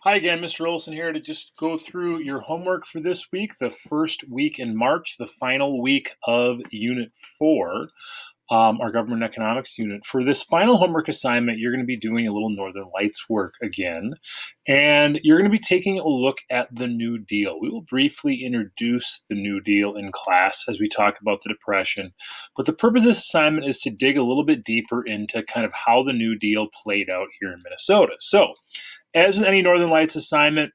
Hi again, Mr. Olson here to just go through your homework for this week, the first week in March, the final week of Unit 4, our Government Economics unit. For this final homework assignment, you're going to be doing a little Northern Lights work again, and you're going to be taking a look at the New Deal. We will briefly introduce the New Deal in class as we talk about the Depression, but the purpose of this assignment is to dig a little bit deeper into kind of how the New Deal played out here in Minnesota. So, as with any Northern Lights assignment,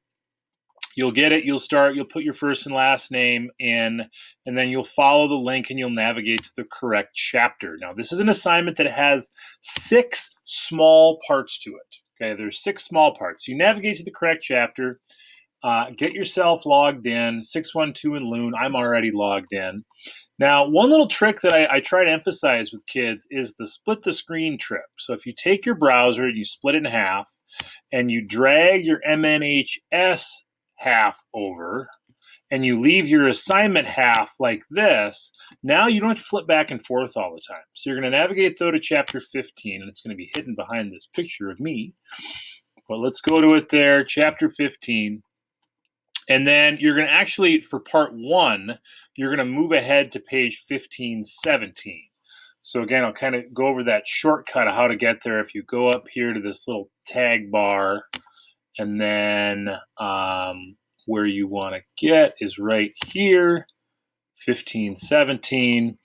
you'll get it, you'll put your first and last name in, and then you'll follow the link and you'll navigate to the correct chapter. Now, this is an assignment that has 6 small parts to it. Okay, there's 6 small parts. You navigate to the correct chapter, get yourself logged in, 612 in Loon. I'm already logged in. Now, one little trick that I try to emphasize with kids is the split the screen trick. So if you take your browser and you split it in half, and you drag your MNHS half over, and you leave your assignment half like this, now you don't have to flip back and forth all the time. So you're going to navigate, though, to chapter 15, and it's going to be hidden behind this picture of me. But let's go to it there, chapter 15. And then you're going to actually, for part 1, you're going to move ahead to page 1517. So again, I'll kind of go over that shortcut of how to get there. If you go up here to this little tag bar, and then where you want to get is right here, 1517.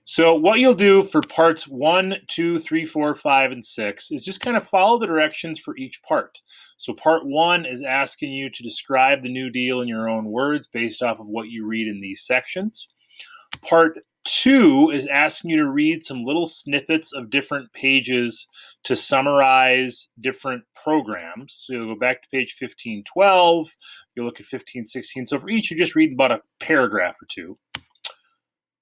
So what you'll do for parts 1, 2, 3, 4, 5, and 6 is just kind of follow the directions for each part. So part 1 is asking you to describe the New Deal in your own words based off of what you read in these sections. Part 2 is asking you to read some little snippets of different pages to summarize different programs. So you'll go back to page 1512, you'll look at 1516. So for each, you're just reading about a paragraph or two.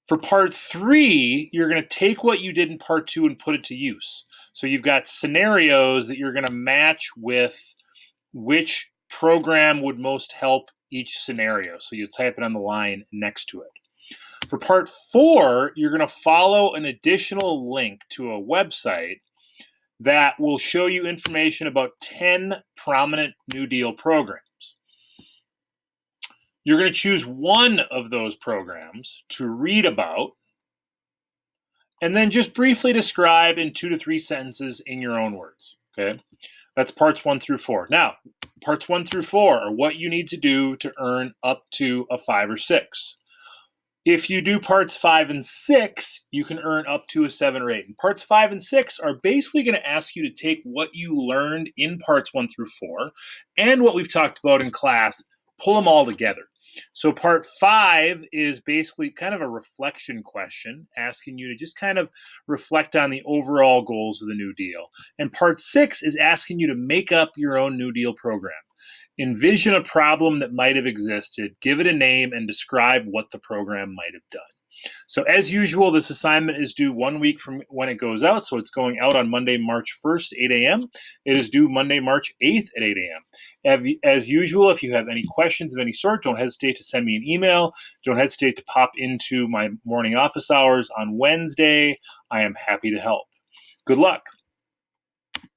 For part 3, you're going to take what you did in part 2 and put it to use. So you've got scenarios that you're going to match with which program would most help each scenario. So you type it on the line next to it. For part 4, you're going to follow an additional link to a website that will show you information about 10 prominent New Deal programs. You're going to choose one of those programs to read about, and then just briefly describe in 2 to 3 sentences in your own words. Okay, that's parts 1 through 4. Now, parts 1 through 4 are what you need to do to earn up to a 5 or 6. If you do parts 5 and 6, you can earn up to a 7 or 8. And parts 5 and 6 are basically going to ask you to take what you learned in parts 1 through 4 and what we've talked about in class, pull them all together. So part 5 is basically kind of a reflection question, asking you to just kind of reflect on the overall goals of the New Deal. And part 6 is asking you to make up your own New Deal program. Envision a problem that might have existed, give it a name, and describe what the program might have done. So as usual, this assignment is due 1 week from when it goes out. So it's going out on Monday, March 1st, 8 a.m. It is due Monday, March 8th at 8 a.m. As usual, if you have any questions of any sort, don't hesitate to send me an email. Don't hesitate to pop into my morning office hours on Wednesday. I am happy to help. Good luck.